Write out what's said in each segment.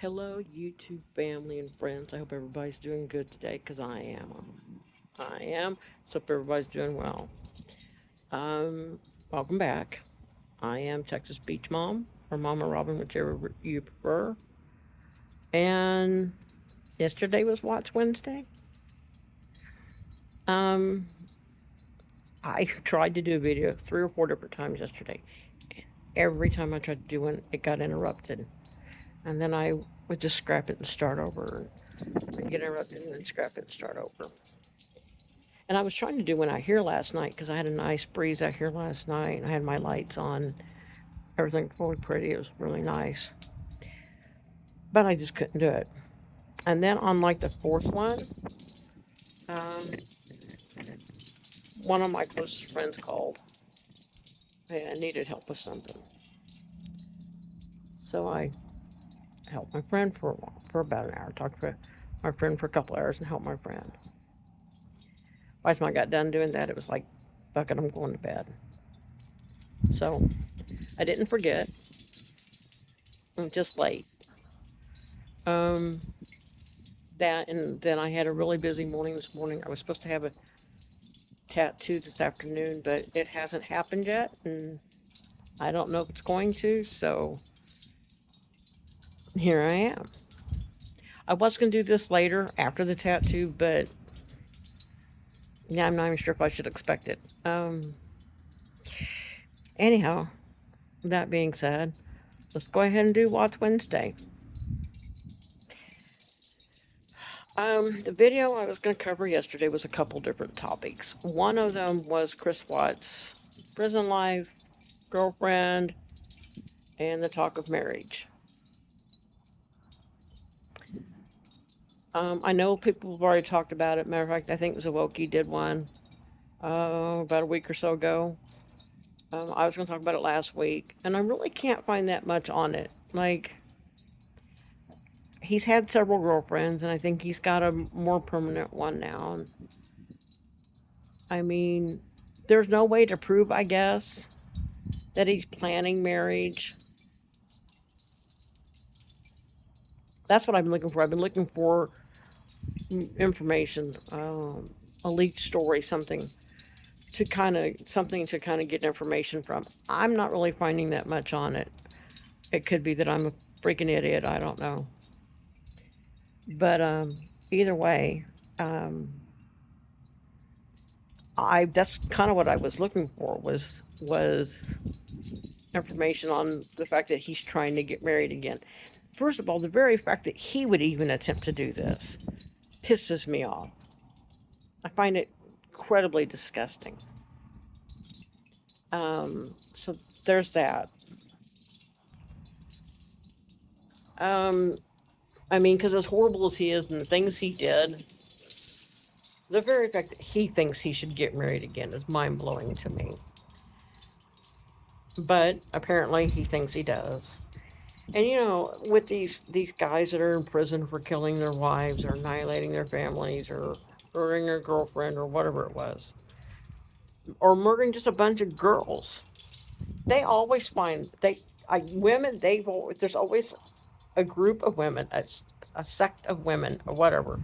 Hello, YouTube family and friends. I hope everybody's doing good today because I am. I am. So, hope everybody's doing well. Welcome back. I am Texas Beach Mom, or Mama Robin, whichever you prefer. And yesterday was Watch Wednesday. Um, I tried to do a video 3 or 4 different times yesterday. Every time I tried to do one, it got interrupted. And then I would just scrap it and start over. And get interrupted and then scrap it and start over. And I was trying to do one out here last night because I had a nice breeze out here last night. And I had my lights on. Everything was really pretty. It was really nice. But I just couldn't do it. And then on like the fourth one, um, one of my closest friends called and needed help with something. So I helped my friend for about an hour. Talked to my friend for a couple hours and helped my friend. By the time I got done doing that, it was like, fuck it, I'm going to bed. So I didn't forget. I'm just late. Um, that, and then I had a really busy morning this morning. I was supposed to have a tattoo this afternoon, but it hasn't happened yet, and I don't know if it's going to, so here I am. I was going to do this later after the tattoo, but yeah, I'm not even sure if I should expect it. Anyhow, that being said, let's go ahead and do Watch Wednesday. The video I was going to cover yesterday was a couple different topics. One of them was Chris Watts' prison life, girlfriend, and the talk of marriage. I know people have already talked about it. Matter of fact, I think Zawoki did one about a week or so ago. I was going to talk about it last week, and I really can't find that much on it. Like, he's had several girlfriends, and I think he's got a more permanent one now. I mean, there's no way to prove, I guess, that he's planning marriage. That's what I've been looking for. I've been looking for information, a leaked story, something to kind of get information from. I'm not really finding that much on it. It could be that I'm a freaking idiot. I don't know. But either way, um, I that's kind of what I was looking for was information on the fact that he's trying to get married again. First of all, the very fact that he would even attempt to do this pisses me off. I find it incredibly disgusting. So there's that. Um, I mean, because as horrible as he is and the things he did, the very fact that he thinks he should get married again is mind blowing to me. But apparently, he thinks he does. And you know, with these guys that are in prison for killing their wives or annihilating their families or murdering their girlfriend or whatever it was, or murdering just a bunch of girls, they always find women. There's always a group of women, a sect of women or whatever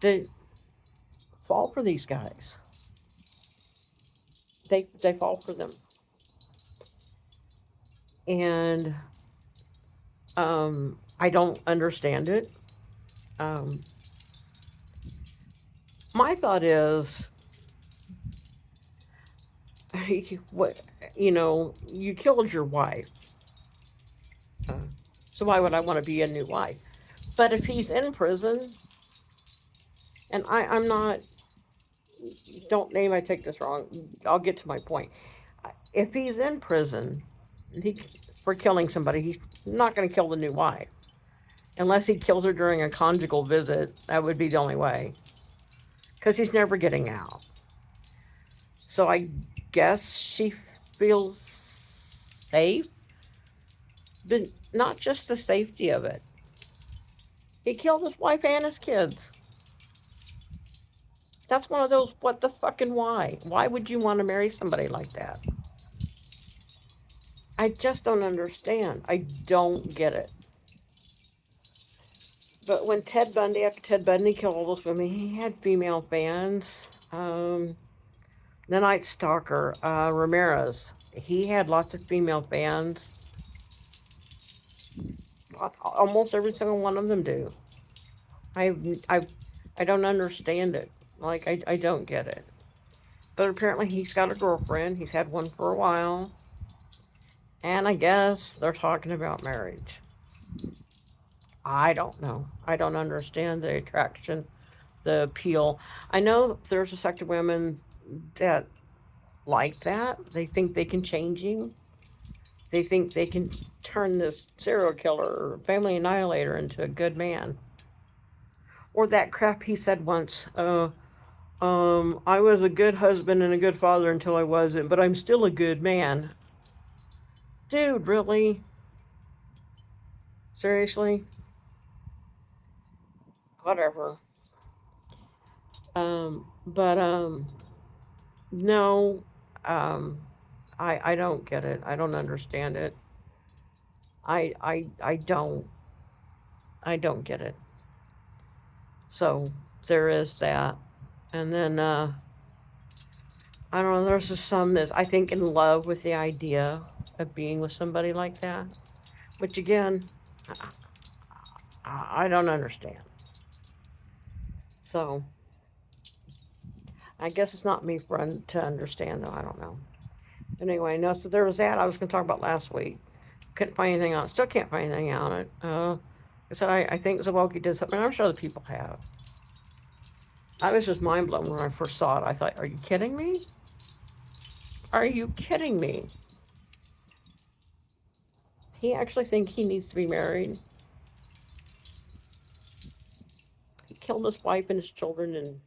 that fall for these guys. They fall for them, and I don't understand it. Um, my thought is, what you killed your wife, uh, so why would I want to be a new wife? But if he's in prison, and I'm not, don't name I take this wrong. I'll get to my point. If he's in prison, he for killing somebody, he's not going to kill the new wife unless he kills her during a conjugal visit. That would be the only way, because he's never getting out. So I guess she feels safe, but not just the safety of it. He killed his wife and his kids. That's one of those what the fucking why? Why would you want to marry somebody like that? I just don't understand. I don't get it. But when after Ted Bundy killed all those women, he had female fans. The Night Stalker, Ramirez, he had lots of female fans. Almost every single one of them do. I I I don't understand it. Like I don't get it. But apparently he's got a girlfriend. He's had one for a while. And I guess they're talking about marriage. I don't know. I don't understand the attraction, the appeal. I know there's a sect of women that like that. They think they can change him. They think they can turn this serial killer or family annihilator into a good man. Or that crap he said once, I was a good husband and a good father until I wasn't, but I'm still a good man. Dude, really? Seriously? Whatever. But no, um, I don't get it. I don't understand it. I don't. I don't get it. So there is that. And then, I don't know, there's just some that's, I think, in love with the idea of being with somebody like that. Which, again, I don't understand. So I guess it's not me to understand, though. I don't know. Anyway, no, so there was that I was going to talk about last week. Couldn't find anything on it. Still can't find anything on it. I said, I think Zawalki did something. I'm sure other people have. I was just mind blown when I first saw it. I thought, are you kidding me? Are you kidding me? He actually thinks he needs to be married. He killed his wife and his children and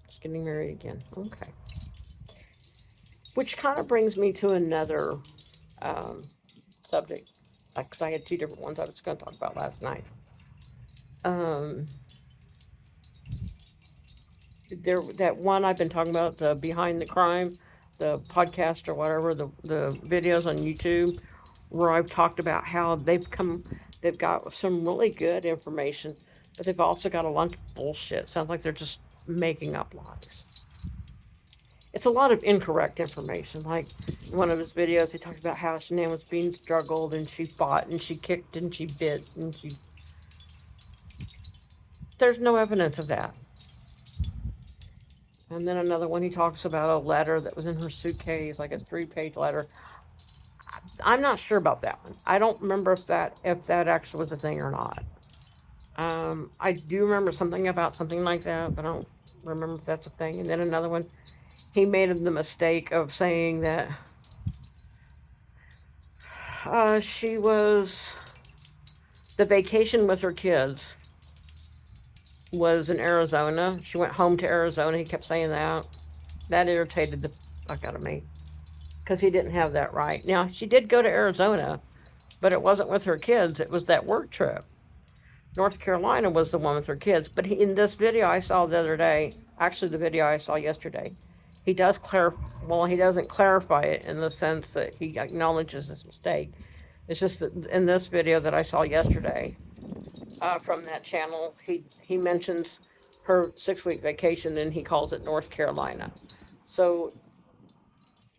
is getting married again. Okay. Which kind of brings me to another subject. Because I had two different ones I was going to talk about last night. That one I've been talking about, the Behind the Crime, the podcast or whatever, the videos on YouTube, where I've talked about how they've got some really good information, but they've also got a lot of bullshit. Sounds like they're just making up lies. It's a lot of incorrect information. Like in one of his videos, he talks about how Shanann was being struggled and she fought and she kicked and she bit and she. There's no evidence of that. And then another one, he talks about a letter that was in her suitcase, like a 3-page letter. I'm not sure about that one. I don't remember if that actually was a thing or not. I do remember something about something like that, but I don't remember if that's a thing. And then another one, he made the mistake of saying that she was the vacation with her kids was in Arizona. She went home to Arizona. He kept saying that. That irritated the fuck out of me because he didn't have that right. Now, she did go to Arizona, but it wasn't with her kids. It was that work trip. North Carolina was the one with her kids. But in this video I saw the other day, actually the video I saw yesterday, he does he doesn't clarify it in the sense that he acknowledges his mistake. It's just that in this video that I saw yesterday, from that channel, he mentions her 6-week vacation and he calls it North Carolina. So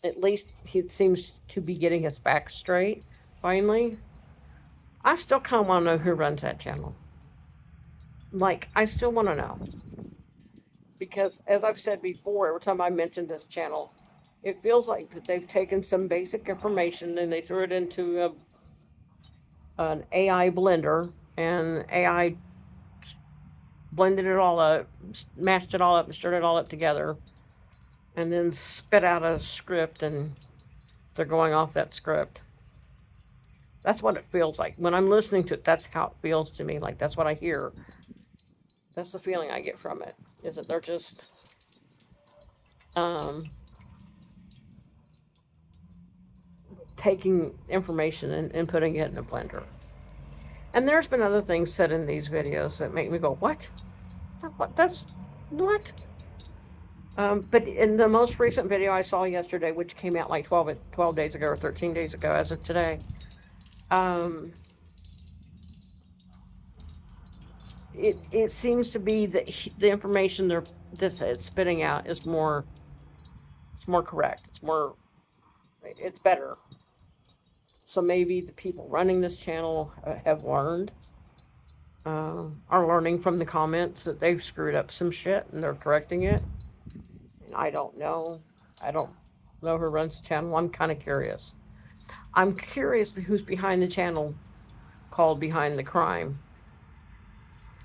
at least he seems to be getting his facts straight finally. I still kind of want to know who runs that channel. Like, I still want to know. Because as I've said before, every time I mention this channel, it feels like that they've taken some basic information and they threw it into an AI blender, and AI blended it all up, mashed it all up, and stirred it all up together, and then spit out a script, and they're going off that script. That's what it feels like. When I'm listening to it, that's how it feels to me. Like, that's what I hear. That's the feeling I get from it, is that they're just taking information and putting it in a blender. And there's been other things said in these videos that make me go, what? What? That's what? But in the most recent video I saw yesterday, which came out like 12 days ago or 13 days ago as of today, it seems to be that the information that's it's spitting out is more, it's more correct. It's better. So maybe the people running this channel have learned, are learning from the comments that they've screwed up some shit and they're correcting it. And I don't know. I don't know who runs the channel. I'm kind of curious. I'm curious who's behind the channel called Behind the Crime.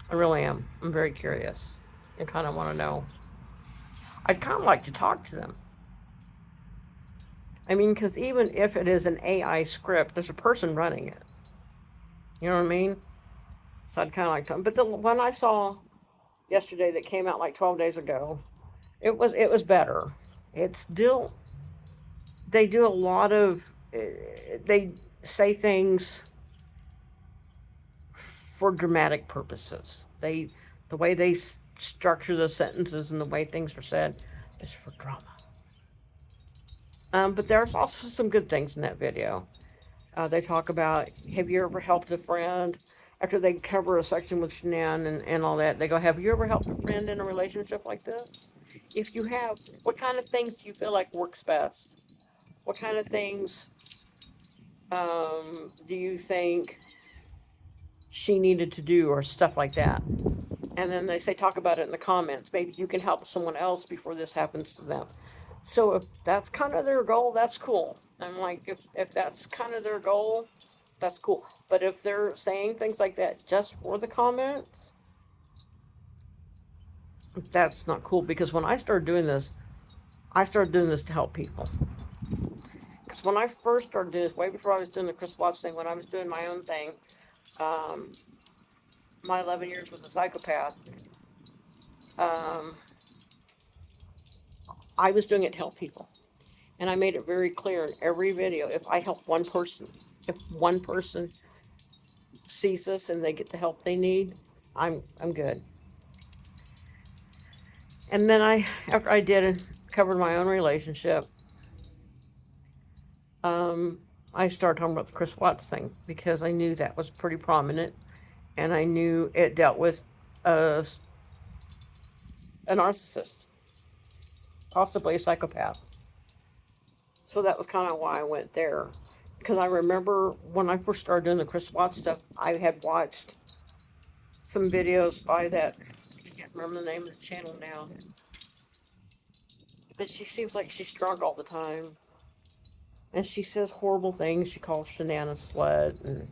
I really am. I'm very curious. I kind of want to know. I'd kind of like to talk to them. I mean, because even if it is an AI script, there's a person running it. You know what I mean? So I'd kind of like to. But the one I saw yesterday that came out like 12 days ago, it was better. It's still, they do a lot of, they say things for dramatic purposes. The way they structure the sentences and the way things are said is for drama. But there's also some good things in that video. They talk about, have you ever helped a friend? After they cover a section with Shanann and all that, they go, have you ever helped a friend in a relationship like this? If you have, what kind of things do you feel like works best? What kind of things do you think she needed to do, or stuff like that? And then they say, talk about it in the comments. Maybe you can help someone else before this happens to them. So if that's kind of their goal, that's cool. I'm like, if that's kind of their goal, that's cool. But if they're saying things like that just for the comments, that's not cool. Because when I started doing this, I started doing this to help people. Because when I first started doing this, way before I was doing the Chris Watts thing, when I was doing my own thing, my 11 years with a psychopath, I was doing it to help people. And I made it very clear in every video, if I help one person, if one person sees this and they get the help they need, I'm good. And then after I did and covered my own relationship, I started talking about the Chris Watts thing because I knew that was pretty prominent, and I knew it dealt with a narcissist, possibly a psychopath. So that was kind of why I went there. Because I remember when I first started doing the Chris Watts stuff, I had watched some videos by that, I can't remember the name of the channel now, but she seems like she's drunk all the time. And she says horrible things. She calls Shanann a slut, and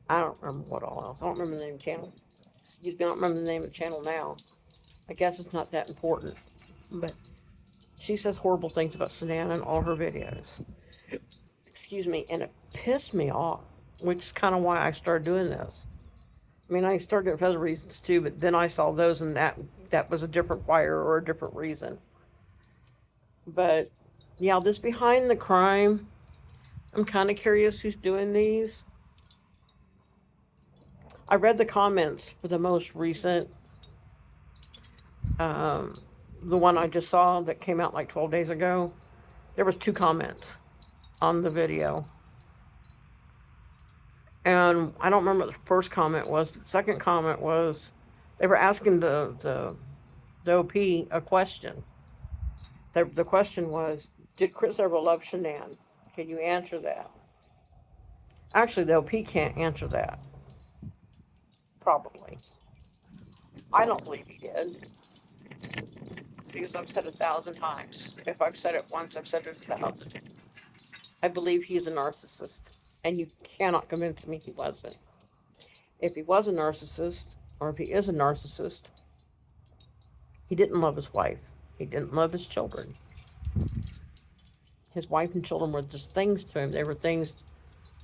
I don't remember what all else. I don't remember the name of the channel. Excuse me, I don't remember the name of the channel now. I guess it's not that important. But she says horrible things about Shanann in all her videos. Excuse me, and it pissed me off, which is kind of why I started doing this. I mean, I started it for other reasons too, but then I saw those, and that was a different fire or a different reason. But yeah, this Behind the Crime, I'm kind of curious who's doing these. I read the comments for the most recent, the one I just saw that came out like 12 days ago. There was 2 comments on the video. And I don't remember what the first comment was, but the second comment was, they were asking the OP a question. The question was, did Chris ever love Shanann? Can you answer that? Actually, the OP can't answer that. Probably. I don't believe he did. Because I've said it 1,000 times. If I've said it once, I've said it 1,000. I believe he's a narcissist. And you cannot convince me he wasn't. If he was a narcissist, or if he is a narcissist, he didn't love his wife. He didn't love his children. His wife and children were just things to him. They were things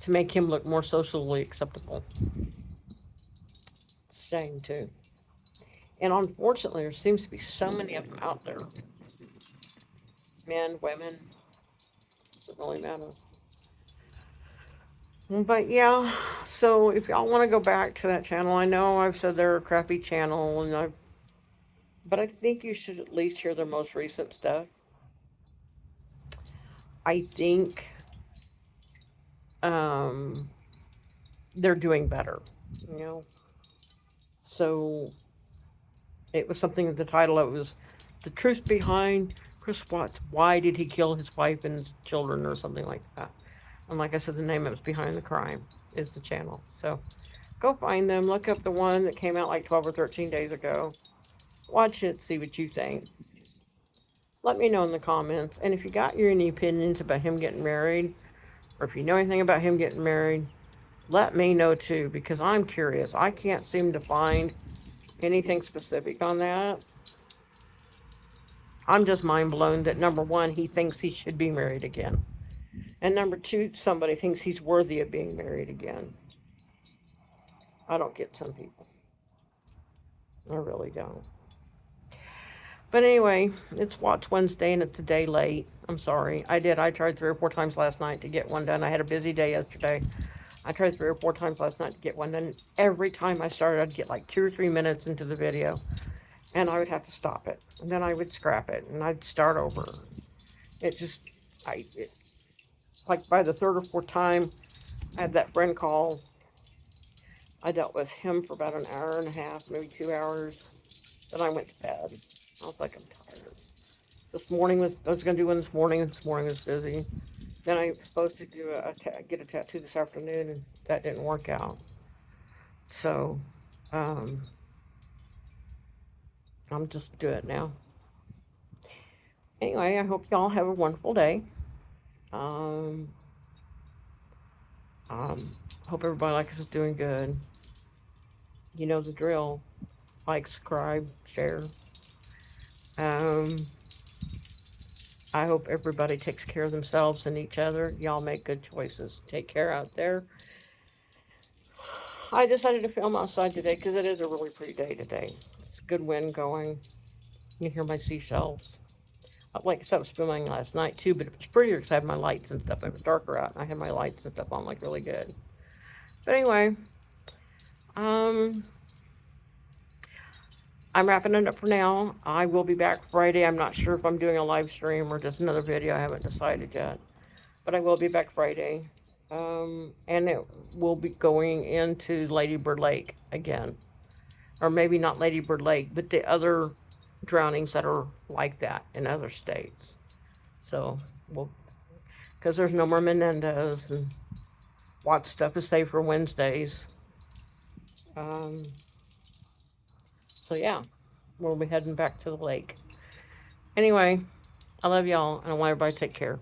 to make him look more socially acceptable. It's a shame, too. And unfortunately, there seems to be so many of them out there. Men, women, doesn't really matter. But yeah, so if y'all want to go back to that channel, I know I've said they're a crappy channel, but I think you should at least hear their most recent stuff. I think they're doing better, you know. So it was something that the title of it was The Truth Behind Chris Watts. Why did he kill his wife and his children, or something like that? And like I said, the name of it was Behind the Crime is the channel. So go find them. Look up the one that came out like 12 or 13 days ago. Watch it, see what you think. Let me know in the comments. And if you got any opinions about him getting married, or if you know anything about him getting married, let me know too, because I'm curious. I can't seem to find anything specific on that. I'm just mind blown that number one, he thinks he should be married again. And number two, somebody thinks he's worthy of being married again. I don't get some people. I really don't. But anyway, it's Watch Wednesday and it's a day late. I'm sorry. I tried 3 or 4 times last night to get one done. I had a busy day yesterday. I tried 3 or 4 times last night to get one done. Every time I started, I'd get like 2 or 3 minutes into the video and I would have to stop it. And then I would scrap it and I'd start over. It just, like by the third or fourth time I had that friend call, I dealt with him for about an hour and a half, maybe 2 hours. Then I went to bed. I was like, I'm tired. I was going to do one this morning. This morning was busy. Then I was supposed to do get a tattoo this afternoon, and that didn't work out. So, I'm just doing it now. Anyway, I hope y'all have a wonderful day. Um, hope everybody likes us doing good. You know the drill. Like, subscribe, share. I hope everybody takes care of themselves and each other. Y'all make good choices. Take care out there. I decided to film outside today because it is a really pretty day today. It's a good wind going. You can hear my seashells. Like I said, I was filming last night too, but it was prettier because I had my lights and stuff. It was darker out, and I had my lights and stuff on like really good. But anyway, I'm wrapping it up for now. I will be back Friday. I'm not sure if I'm doing a live stream or just another video. I haven't decided yet. But I will be back Friday. And it will be going into Lady Bird Lake again. Or maybe not Lady Bird Lake, but the other drownings that are like that in other states. So, because there's no more Menendez, and Watts stuff is saved for Wednesdays. So yeah, we'll be heading back to the lake. Anyway, I love y'all, and I want everybody to take care.